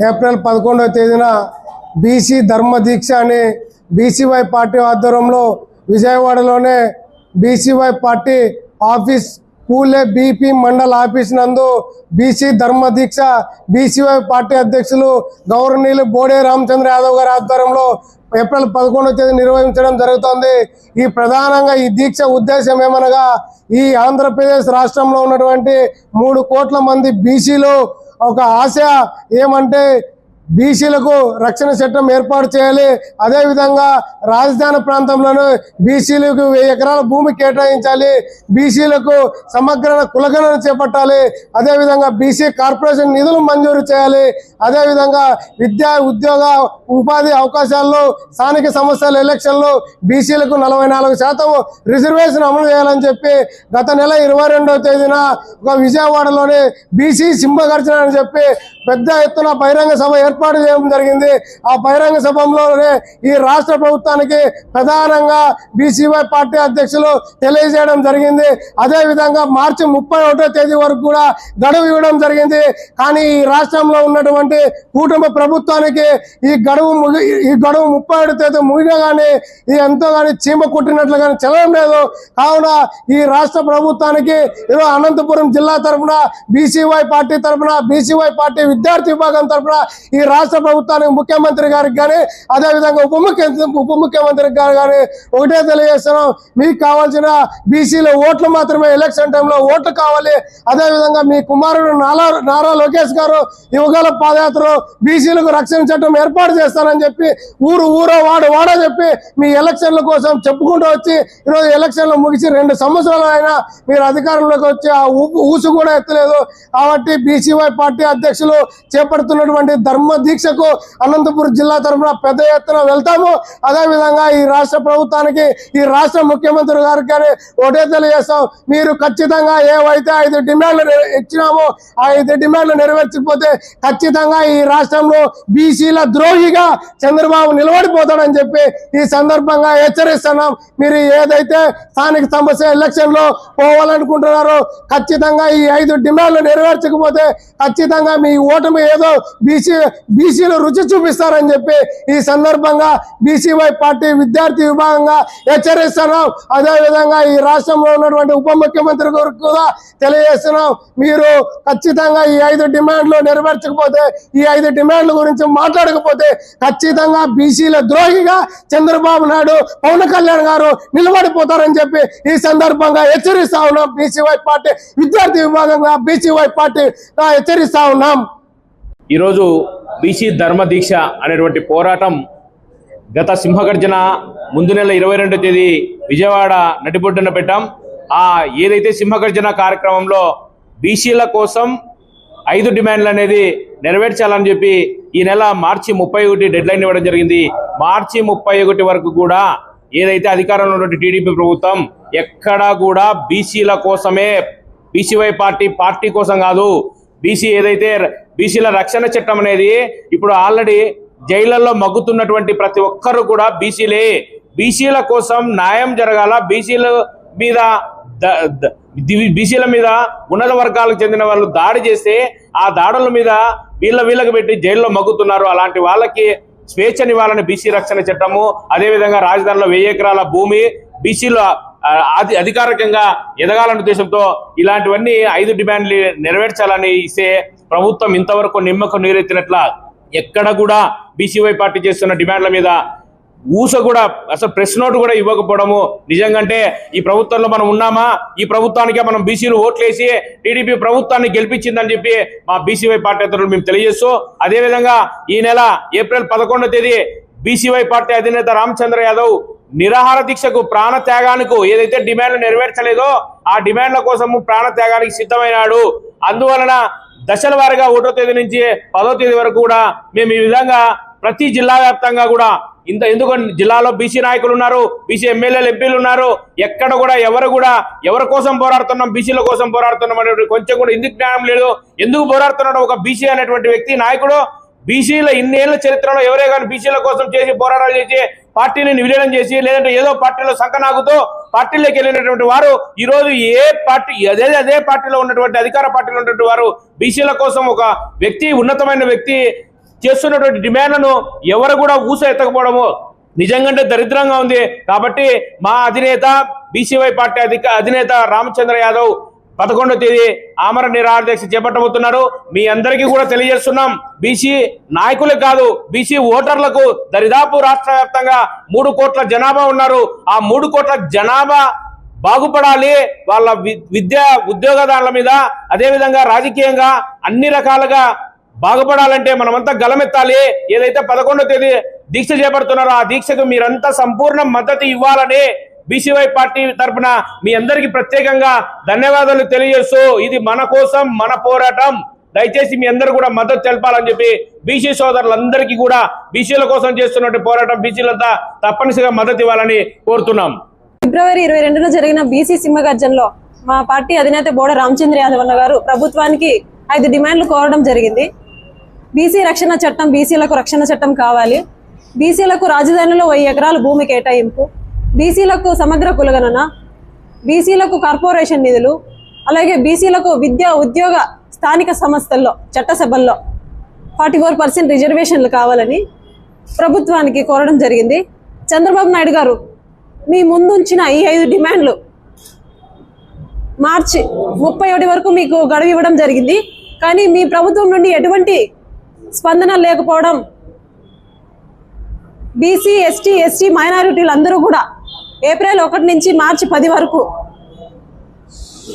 April 11వ తేదీన BC ధర్మ దీక్ష అనే బీసీవై పార్టీ ఆధ్వర్యంలో విజయవాడలోనే బీసీవై పార్టీ ఆఫీస్ పూలే బీపీ మండల్ ఆఫీస్ నందు బీసీ ధర్మ దీక్ష బీసీవై పార్టీ అధ్యక్షులు గౌరవనీయులు బోడే రామచంద్ర యాదవ్ గారి ఆధ్వర్యంలో ఏప్రిల్ 11వ తేదీ నిర్వహించడం జరుగుతోంది। ఈ ప్రధానంగా ఈ దీక్ష ఉద్దేశం ఏమనగా ఈ ఆంధ్రప్రదేశ్ రాష్ట్రంలో ఉన్నటువంటి 3 కోట్ల మంది బీసీలు ఒక ఆశ ఏమంటే బీసీలకు రక్షణ చట్టం ఏర్పాటు చేయాలి, అదేవిధంగా రాజధాని ప్రాంతంలోనూ బీసీలకు 1000 ఎకరాల భూమి కేటాయించాలి, బీసీలకు సమగ్ర కులగణన చేపట్టాలి, అదేవిధంగా బీసీ కార్పొరేషన్ నిధులు మంజూరు చేయాలి, అదేవిధంగా విద్యా ఉద్యోగ ఉపాధి అవకాశాల్లో స్థానిక సంస్థల ఎలక్షన్లో బీసీలకు 44% రిజర్వేషన్ అమలు చేయాలని చెప్పి గత నెల 22వ తేదీన ఒక విజయవాడలోని బీసీ సింహగర్జన అని చెప్పి పెద్ద ఎత్తున బహిరంగ సభ ఏర్పాటు చేయడం జరిగింది। ఆ బహిరంగ సభలోనే ఈ రాష్ట్ర ప్రభుత్వానికి ప్రధానంగా బీసీవై పార్టీ అధ్యక్షులు తెలియజేయడం జరిగింది। అదేవిధంగా మార్చి 31వ తేదీ వరకు కూడా గడువు ఇవ్వడం జరిగింది। కానీ ఈ రాష్ట్రంలో ఉన్నటువంటి కూటమి ప్రభుత్వానికి ఈ గడువు 31వ తేదీ ముగినా కానీ ఈ ఎంతో కానీ చీమ కుట్టినట్లు కానీ చదవడం లేదు। కావున ఈ రాష్ట్ర ప్రభుత్వానికి ఈరోజు అనంతపురం జిల్లా తరఫున బీసీవై పార్టీ తరఫున బీసీవై పార్టీ విద్యార్థి విభాగం తరఫున ఈ రాష్ట్ర ప్రభుత్వానికి ముఖ్యమంత్రి గారికి కానీ అదేవిధంగా ఉప ముఖ్యమంత్రికి కానీ ఒకటే తెలియజేస్తున్నాం, మీకు కావాల్సిన బీసీల ఓట్లు మాత్రమే ఎలక్షన్ టైంలో ఓట్లు కావాలి। అదేవిధంగా మీ కుమారుడు నారా లోకేష్ గారు యువగల పాదయాత్రలో బీసీలకు రక్షణ చట్టం ఏర్పాటు చేస్తానని చెప్పి ఊరు వాడ చెప్పి మీ ఎలక్షన్ల కోసం చెప్పుకుంటూ వచ్చి ఈరోజు ఎలక్షన్లు ముగిసి 2 సంవత్సరాలు అయినా మీరు అధికారంలోకి వచ్చి ఆ ఊసు కూడా ఎత్తలేదు। కాబట్టి బీసీవై పార్టీ అధ్యక్షులు చేపడుతున్నటువంటి ధర్మ దీక్షకు అనంతపురం జిల్లా తరఫున పెద్ద ఎత్తున వెళ్తాము। అదేవిధంగా ఈ రాష్ట్ర ప్రభుత్వానికి ఈ రాష్ట్ర ముఖ్యమంత్రి గారికి కానీ ఒకటే తెలియజేస్తాం, మీరు ఖచ్చితంగా ఏవైతే 5 డిమాండ్లు ఇచ్చినామో ఆ 5 డిమాండ్లు నెరవేర్చకపోతే ఖచ్చితంగా ఈ రాష్ట్రంలో బీసీల ద్రోహిగా చంద్రబాబు నిలబడిపోతాడని చెప్పి ఈ సందర్భంగా హెచ్చరిస్తున్నాం। మీరు ఏదైతే స్థానిక సమస్య ఎలక్షన్ లో పోవాలనుకుంటున్నారో ఖచ్చితంగా ఈ 5 డిమాండ్లు నెరవేర్చకపోతే ఖచ్చితంగా మీ ఓటమి ఏదో బీసీలు రుచి చూపిస్తారని చెప్పి ఈ సందర్భంగా బీసీవై పార్టీ విద్యార్థి విభాగంగా హెచ్చరిస్తున్నాం। అదేవిధంగా ఈ రాష్ట్రంలో ఉన్నటువంటి ఉప ముఖ్యమంత్రి గారికి కూడా తెలియజేస్తున్నాం, మీరు ఖచ్చితంగా ఈ 5 డిమాండ్లు నెరవేర్చకపోతే ఈ 5 డిమాండ్ల గురించి మాట్లాడకపోతే ఖచ్చితంగా బీసీల ద్రోహిగా చంద్రబాబు నాయుడు పవన్ కళ్యాణ్ గారు నిలబడిపోతారని చెప్పి ఈ సందర్భంగా హెచ్చరిస్తా ఉన్నాం। బీసీవై పార్టీ విద్యార్థి విభాగంగా బీసీవై పార్టీ హెచ్చరిస్తా ఉన్నాం। ఈరోజు బీసీ ధర్మ దీక్ష అనేటువంటి పోరాటం గత సింహగర్జన ముందు నెల 22వ తేదీ విజయవాడ నటిబొడ్డున పెట్టాం। ఏదైతే సింహగర్జన కార్యక్రమంలో బీసీల కోసం 5 డిమాండ్లు అనేది నెరవేర్చాలని చెప్పి ఈ నెల మార్చి 31 డెడ్ లైన్ ఇవ్వడం జరిగింది। మార్చి 31 వరకు కూడా ఏదైతే అధికారంలో ఉన్నటువంటి టీడీపీ ప్రభుత్వం ఎక్కడా కూడా బీసీల కోసమే, బీసీవై పార్టీ కోసం కాదు, ఏదైతే బీసీల రక్షణ చట్టం అనేది ఇప్పుడు ఆల్రెడీ జైళ్లలో మగ్గుతున్నటువంటి ప్రతి ఒక్కరు కూడా బీసీల కోసం న్యాయం జరగాల, బీసీల మీద ఉన్నత వర్గాలకు చెందిన వాళ్ళు దాడి చేస్తే ఆ దాడుల మీద వీళ్ళకి పెట్టి జైల్లో మగ్గుతున్నారు, అలాంటి వాళ్ళకి స్వేచ్ఛనివ్వాలని బీసీ రక్షణ చట్టము, అదేవిధంగా రాజధానిలో 1000 ఎకరాల భూమి బీసీలు అధికారికంగా ఎదగాలనే ఉద్దేశంతో ఇలాంటివన్నీ 5 డిమాండ్లు నెరవేర్చాలని ఇస్తే ప్రభుత్వం ఇంతవరకు నిమ్మకు నీరెత్తినట్ల ఎక్కడ కూడా బీసీవై పార్టీ చేస్తున్న డిమాండ్ల మీద ఊస కూడా అసలు ప్రెస్ నోట్ కూడా ఇవ్వకపోవడము నిజంగాంటే ఈ ప్రభుత్వంలో మనం ఉన్నామా, ఈ ప్రభుత్వానికే మనం బీసీలు ఓట్లేసి టీడీపీ ప్రభుత్వాన్ని గెలిపించిందని చెప్పి మా బీసీవై పార్టీ అధినేతలు మేము తెలియజేస్తూ, అదేవిధంగా ఈ నెల ఏప్రిల్ 11వ తేదీ బీసీవై పార్టీ అధినేత రామచంద్ర యాదవ్ నిరాహార దీక్షకు ప్రాణ త్యాగానికి ఏదైతే డిమాండ్లు నెరవేర్చలేదో ఆ డిమాండ్ల కోసము ప్రాణ త్యాగానికి సిద్ధమైనాడు। అందువలన దశల వారీగా 1వ తేదీ నుంచి 10వ తేదీ వరకు కూడా మేము ఈ విధంగా ప్రతి జిల్లా వ్యాప్తంగా కూడా ఎందుకంటే జిల్లాలో బీసీ నాయకులు ఉన్నారు, బీసీ ఎమ్మెల్యేలు ఎంపీలు ఉన్నారు, ఎక్కడ కూడా ఎవరి కోసం పోరాడుతున్నాం, బీసీల కోసం పోరాడుతున్నాం అనేటువంటి కొంచెం కూడా ఎందుకు జ్ఞానం లేదు। ఎందుకు పోరాడుతున్నాడు ఒక బీసీ అనేటువంటి వ్యక్తి నాయకుడు, బీసీల ఇన్నేళ్ల చరిత్రలో ఎవరే కానీ బీసీల కోసం చేసి పోరాటాలు చేసి పార్టీని విలీనం చేసి లేదంటే ఏదో పార్టీలో సంకనాగుతూ పార్టీలోకి వెళ్ళినటువంటి వారు ఈ రోజు ఏ పార్టీ అదే పార్టీలో ఉన్నటువంటి అధికార పార్టీలో ఉన్నటువంటి వారు బీసీల కోసం ఒక వ్యక్తి ఉన్నతమైన వ్యక్తి చేస్తున్నటువంటి డిమాండ్లను ఎవరు కూడా ఊస ఎత్తకపోవడము నిజంగానే దరిద్రంగా ఉంది. కాబట్టి మా అధినేత బీసీవై పార్టీ అధినేత రామచంద్ర యాదవ్ 11వ తేదీ ఆమరణ నిరాహార దీక్ష చేపట్టబోతున్నారు. మీ అందరికీ కూడా తెలియజేస్తున్నాం, బీసీ నాయకులకు కాదు, బీసీ ఓటర్లకు దరిదాపు రాష్ట్ర వ్యాప్తంగా 3 కోట్ల జనాభా ఉన్నారు. ఆ 3 కోట్ల జనాభా బాగుపడాలి, వాళ్ళ విద్యా ఉద్యోగదారుల మీద అదేవిధంగా రాజకీయంగా అన్ని రకాలుగా బాగుపడాలంటే మనమంతా గలమెత్తాలి. ఏదైతే 11వ తేదీ దీక్ష చేపడుతున్నారో ఆ దీక్షకు మీరంతా సంపూర్ణ మద్దతు ఇవ్వాలని బీసీవై పార్టీ తరఫున మీ అందరికీ ప్రత్యేకంగా ధన్యవాదాలు తెలియజేస్తూ, ఇది మన కోసం మన పోరాటం, దయచేసి మీ అందరూ కూడా మద్దతు తెలపాలని చెప్పి బీసీ సోదరులందరికీ కూడా బీసీల కోసం చేస్తున్నటువంటి పోరాటం బీసీలంతా తప్పనిసరిగా మద్దతు ఇవ్వాలని కోరుతున్నాం. ఫిబ్రవరి 22న జరిగిన బీసీ సింహగర్జనలో మా పార్టీ అధినేత బోడ రామచంద్ర యాదవ్ అన్న గారు ప్రభుత్వానికి 5 డిమాండ్లు కోరడం జరిగింది. బీసీ రక్షణ చట్టం, బీసీలకు రక్షణ చట్టం కావాలి, బీసీలకు రాజధానిలో 1000 ఎకరాల భూమి కేటాయింపు, బీసీలకు సమగ్ర కులగణన, బీసీలకు కార్పొరేషన్ నిధులు, అలాగే బీసీలకు విద్యా ఉద్యోగ స్థానిక సంస్థల్లో చట్టసభల్లో 44% రిజర్వేషన్లు కావాలని ప్రభుత్వానికి కోరడం జరిగింది. చంద్రబాబు నాయుడు గారు మీ ముందుంచిన ఈ 5 డిమాండ్లు మార్చి 31 వరకు మీకు గడువు ఇవ్వడం జరిగింది. కానీ మీ ప్రభుత్వం నుండి ఎటువంటి స్పందన లేకపోవడం బీసీ, ఎస్టీ, ఎస్టీ మైనారిటీలు అందరూ కూడా ఏప్రిల్ 1 నుంచి మార్చి 10 వరకు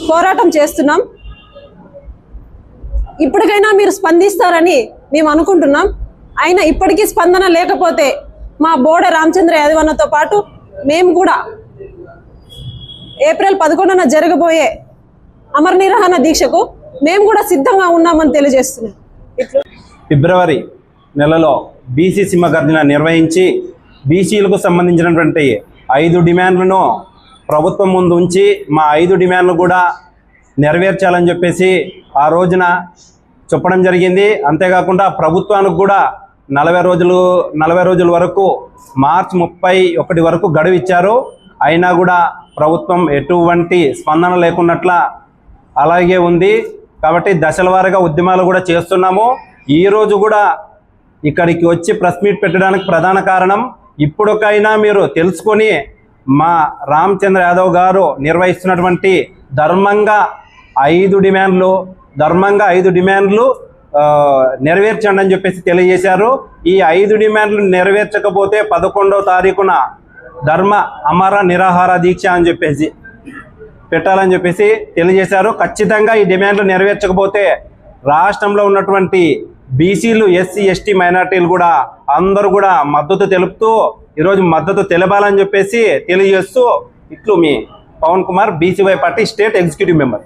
పోరాటం చేస్తున్నాం. ఇప్పటికైనా మీరు స్పందిస్తారని మేము అనుకుంటున్నాం. అయినా ఇప్పటికీ స్పందన లేకపోతే మా బోడ రామచంద్ర యాదవ్ అన్నతో పాటు మేము కూడా ఏప్రిల్ 11న జరగబోయే అమర నిరాహార దీక్షకు మేము కూడా సిద్ధంగా ఉన్నామని తెలియజేస్తున్నాం. ఫిబ్రవరి నెలలో బీసీ సింహగర్జన నిర్వహించి బీసీలకు సంబంధించినటువంటి 5 డిమాండ్లను ప్రభుత్వం ముందు ఉంచి మా 5 డిమాండ్లు కూడా నెరవేర్చాలని చెప్పేసి ఆ రోజున చెప్పడం జరిగింది. అంతేకాకుండా ప్రభుత్వానికి కూడా 40 రోజుల వరకు మార్చి 31 వరకు గడువు ఇచ్చారు. అయినా కూడా ప్రభుత్వం ఎటువంటి స్పందన లేకున్నట్ల అలాగే ఉంది. కాబట్టి దశల వారీగా ఉద్యమాలు కూడా చేస్తున్నాము. ఈరోజు కూడా ఇక్కడికి వచ్చి ప్రెస్ మీట్ పెట్టడానికి ప్రధాన కారణం, ఇప్పటికైనా మీరు తెలుసుకొని మా రామచంద్ర యాదవ్ గారు నిర్వహిస్తున్నటువంటి ధర్మంగా 5 డిమాండ్లు నెరవేర్చండి అని చెప్పేసి తెలియజేశారు. ఈ 5 డిమాండ్లు నెరవేర్చకపోతే 11వ తారీఖున ధర్మ అమర నిరాహార దీక్ష అని చెప్పేసి పెట్టాలని చెప్పేసి తెలియజేశారు. ఖచ్చితంగా ఈ డిమాండ్లు నెరవేర్చకపోతే రాష్ట్రంలో ఉన్నటువంటి బీసీలు, ఎస్సీ, ఎస్టీ మైనార్టీలు కూడా అందరూ కూడా మద్దతు తెలుపుతూ ఈరోజు మద్దతు తెలపాలని చెప్పేసి తెలియజేస్తూ ఇట్లు మీ Pavan Kumar, BCY party state executive member.